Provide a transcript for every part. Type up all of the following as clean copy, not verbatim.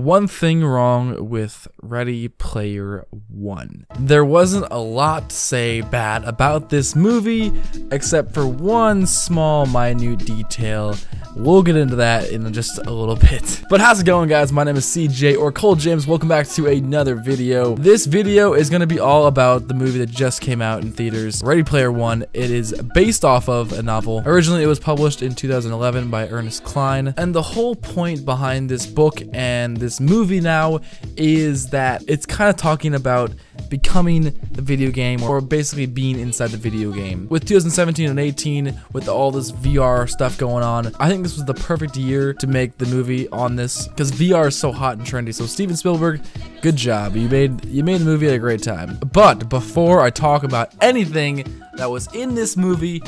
one thing wrong with Ready Player One. There wasn't a lot to say bad about this movie, except for one small, minute detail. We'll get into that in just a little bit. But how's it going, guys? My name is CJ, or Cole James. Welcome back to another video. This video is going to be all about the movie that just came out in theaters, Ready Player One. It is based off of a novel. Originally, it was published in 2011 by Ernest Cline, and the whole point behind this book and this movie now is that it's kind of talking about becoming the video game, or basically being inside the video game. With 2017 and 18, with all this VR stuff going on, I think this was the perfect year to make the movie on this, because VR is so hot and trendy. So Steven Spielberg, good job. You made the movie at a great time. But before I talk about anything that was in this movie,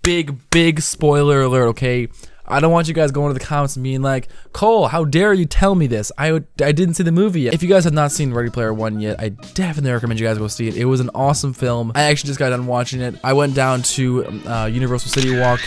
big spoiler alert, okay? I don't want you guys going to the comments and being like, Cole, how dare you tell me this? I didn't see the movie yet. If you guys have not seen Ready Player One yet, I definitely recommend you guys go see it. It was an awesome film. I actually just got done watching it. I went down to Universal City Walk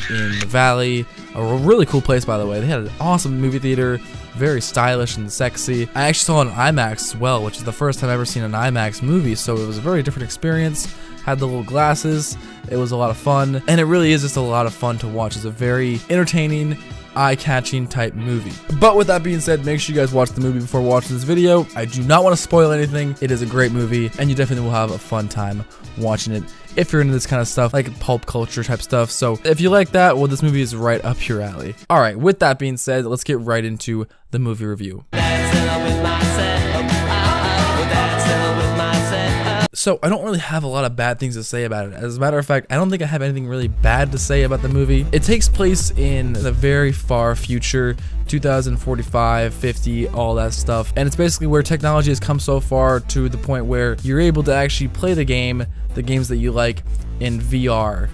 in the Valley, a really cool place, by the way. They had an awesome movie theater, very stylish and sexy. I actually saw it on IMAX as well, which is the first time I've ever seen an IMAX movie, so it was a very different experience. Had the little glasses. It was a lot of fun, and it really is just a lot of fun to watch. It's a very entertaining, eye-catching type movie. But with that being said, make sure you guys watch the movie before watching this video. I do not want to spoil anything. It is a great movie, and you definitely will have a fun time watching it if you're into this kind of stuff, like pulp culture type stuff. So if you like that, well, this movie is right up your alley. All right, with that being said, let's get right into the movie review. So I don't really have a lot of bad things to say about it. As a matter of fact, I don't think I have anything really bad to say about the movie. It takes place in the very far future, 2045, 50, all that stuff. And it's basically where technology has come so far to the point where you're able to actually play the games that you like in VR,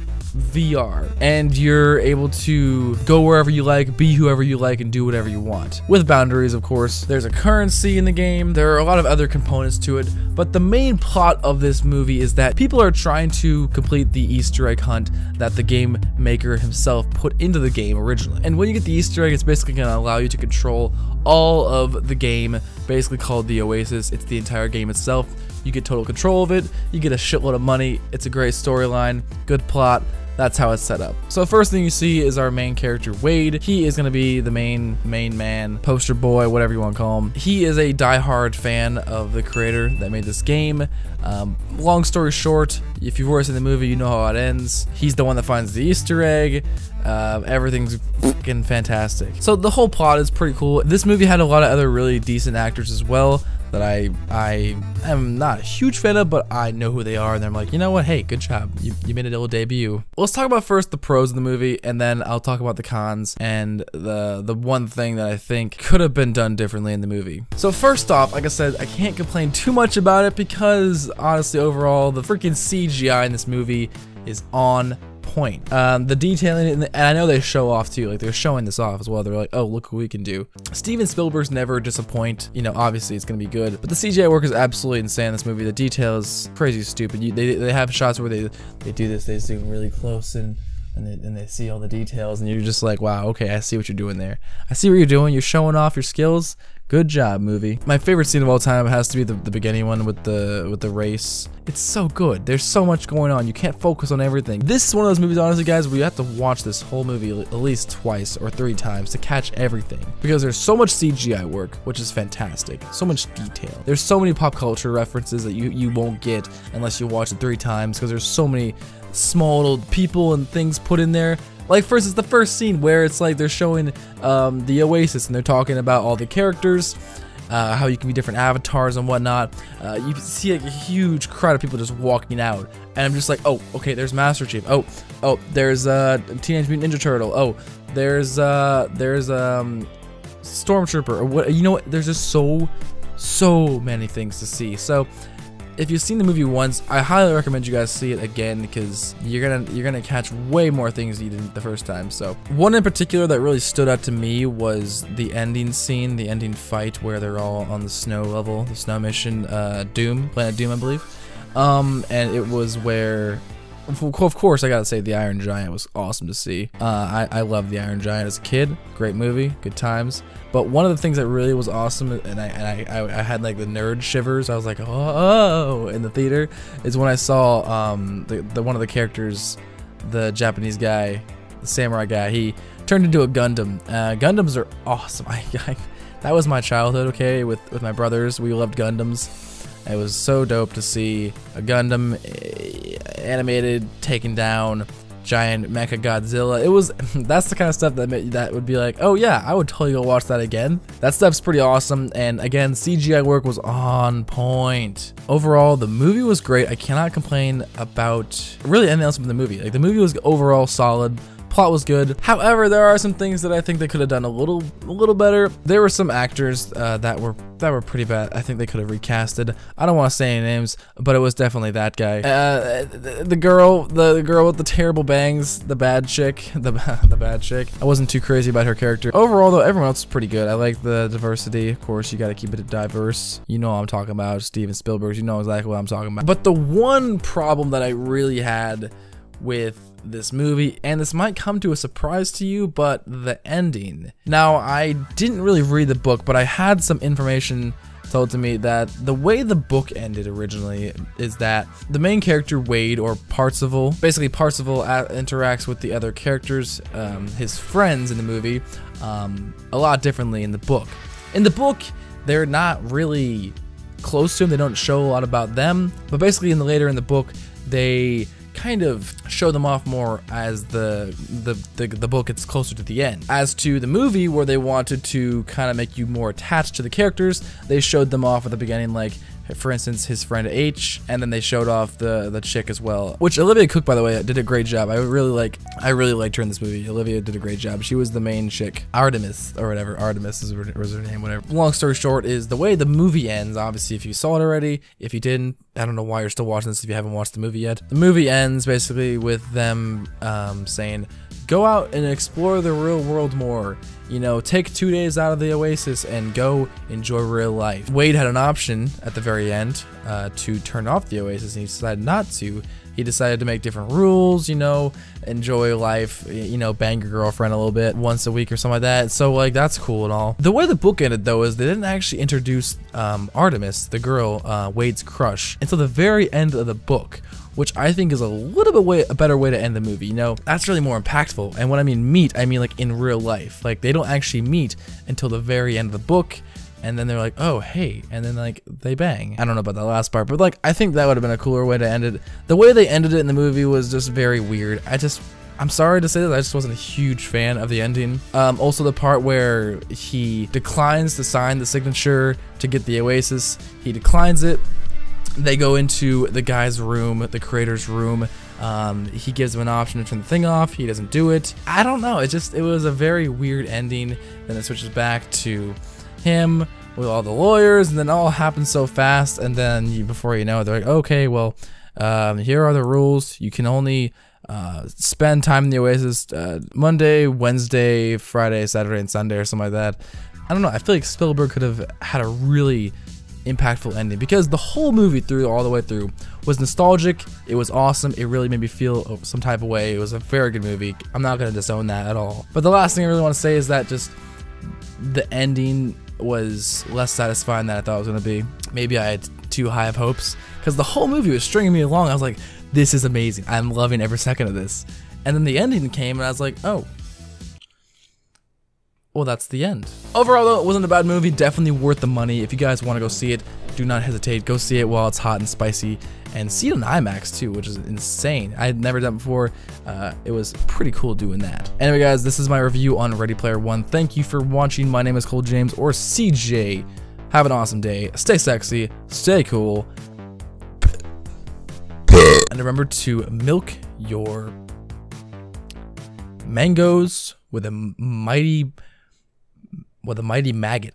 and you're able to go wherever you like, be whoever you like, and do whatever you want, with boundaries, of course. There's a currency in the game. There are a lot of other components to it, but the main plot of this movie is that people are trying to complete the Easter egg hunt that the game maker himself put into the game originally. And when you get the Easter egg, it's basically going to allow you to control all of the game, basically called the Oasis. It's the entire game itself. You get total control of it. You get a shitload of money. It's a great storyline, good plot. That's how it's set up. So the first thing you see is our main character, Wade. He is going to be the main man, poster boy, whatever you want to call him. He is a diehard fan of the creator that made this game. Long story short, if you've already seen the movie, you know how it ends. He's the one that finds the Easter egg. Everything's fucking fantastic. So the whole plot is pretty cool. This movie had a lot of other really decent actors as well that I am not a huge fan of, but I know who they are, and I'm like, you know what, hey, good job, you made a little debut. Let's talk about first the pros of the movie, and then I'll talk about the cons and the one thing that I think could have been done differently in the movie. So first off, like I said, I can't complain too much about it, because honestly, overall, the freaking CGI in this movie is on point. The detailing, and I know they show off too, like they're showing this off as well. They're like, oh, look what we can do. Steven Spielberg's never disappoint. You know, obviously it's gonna be good, but the CGI work is absolutely insane in this movie. The detail is crazy stupid. They have shots where they do this, they zoom really close and they see all the details, and you're just like, wow, okay, I see what you're doing there. I see what you're doing. You're showing off your skills. Good job, movie. My favorite scene of all time has to be the beginning one with the race. It's so good. There's so much going on. You can't focus on everything. This is one of those movies, honestly, guys, where you have to watch this whole movie at least twice or 3 times to catch everything, because there's so much CGI work, which is fantastic. So much detail. There's so many pop culture references that you won't get unless you watch it 3 times, because there's so many small little people and things put in there. Like, first, it's the first scene where it's like they're showing the Oasis, and they're talking about all the characters, how you can be different avatars and whatnot. You see like a huge crowd of people just walking out, and I'm just like, oh, okay, there's Master Chief. Oh, there's Teenage Mutant Ninja Turtle. Oh, there's Stormtrooper. Or what? You know what? There's just so many things to see. So if you've seen the movie once, I highly recommend you guys see it again, because you're gonna catch way more things you didn't the first time. So one in particular that really stood out to me was the ending scene, the ending fight where they're all on the snow level, the snow mission, Planet Doom, I believe. And it was where Of course, I gotta say the Iron Giant was awesome to see. I loved the Iron Giant as a kid. Great movie, good times. But one of the things that really was awesome, and I had like the nerd shivers. I was like, oh, in the theater, is when I saw one of the characters, the Japanese guy, the samurai guy. He turned into a Gundam. Gundams are awesome. That was my childhood. Okay, with my brothers, we loved Gundams. It was so dope to see a Gundam animated taking down giant Mecha Godzilla. It was that's the kind of stuff that would be like, oh yeah, I would totally go watch that again. That stuff's pretty awesome, and again, CGI work was on point. Overall, the movie was great. I cannot complain about really anything else from the movie. Like, the movie was overall solid. Plot was good. However, there are some things that I think they could have done a little better. There were some actors that were pretty bad. I think they could have recasted. I don't want to say any names, but it was definitely that guy. The girl with the terrible bangs, the bad chick, the bad chick. I wasn't too crazy about her character. Overall, though, everyone else was pretty good. I like the diversity. Of course, you got to keep it diverse. You know what I'm talking about, Steven Spielberg. You know exactly what I'm talking about. But the one problem that I really had with this movie, and this might come to a surprise to you, but the ending. Now, I didn't really read the book, but I had some information told to me that the way the book ended originally is that the main character, Wade, or Parzival, basically Parzival interacts with the other characters, his friends in the movie, a lot differently in the book. In the book, they're not really close to him. They don't show a lot about them, but basically later in the book, they kind of show them off more as the book gets closer to the end. As to the movie, where they wanted to kind of make you more attached to the characters, they showed them off at the beginning, like, for instance, his friend H, and then they showed off the chick as well, which Olivia Cooke, by the way, did a great job. I really liked her in this movie. Olivia did a great job. She was the main chick, Artemis or whatever. Artemis was her name, whatever. Long story short is the way the movie ends. Obviously, if you saw it already, if you didn't, I don't know why you're still watching this if you haven't watched the movie yet. The movie ends basically with them saying, go out and explore the real world more. You know, take 2 days out of the oasis and go enjoy real life. Wade had an option at the very end to turn off the oasis, and he decided not to. He decided to make different rules, you know, enjoy life, you know, bang your girlfriend a little bit once a week or something like that. So, like, that's cool and all. The way the book ended, though, is they didn't actually introduce Artemis, the girl, Wade's crush, until the very end of the book, which I think is a little bit a better way to end the movie. You know, that's really more impactful. And when I mean meet, I mean like in real life. Like, they don't actually meet until the very end of the book, and then they're like, oh, hey, and then like they bang. I don't know about that last part, but like I think that would have been a cooler way to end it. The way they ended it in the movie was just very weird. I'm sorry to say this, I just wasn't a huge fan of the ending. Also the part where he declines to sign the signature to get the oasis, he declines it. They go into the guy's room, the creator's room. He gives him an option to turn the thing off. He doesn't do it. I don't know. It was a very weird ending. Then it switches back to him with all the lawyers, and then it all happens so fast. And then before you know it, they're like, okay, well, here are the rules. You can only spend time in the oasis Monday, Wednesday, Friday, Saturday, and Sunday, or something like that. I don't know. I feel like Spielberg could have had a really impactful ending, because the whole movie all the way through was nostalgic. It was awesome. It really made me feel some type of way. It was a very good movie. I'm not going to disown that at all. But the last thing I really want to say is that just the ending was less satisfying than I thought it was going to be. Maybe I had too high of hopes, because the whole movie was stringing me along. I was like, this is amazing. I'm loving every second of this. And then the ending came, and I was like, oh, well, that's the end. Overall, though, it wasn't a bad movie. Definitely worth the money. If you guys want to go see it, do not hesitate. Go see it while it's hot and spicy, and see it on IMAX too, which is insane. I had never done it before. It was pretty cool doing that. Anyway, guys, this is my review on Ready Player One. Thank you for watching. My name is Cole James, or CJ. Have an awesome day. Stay sexy. Stay cool. And remember to milk your mangoes with a mighty maggot.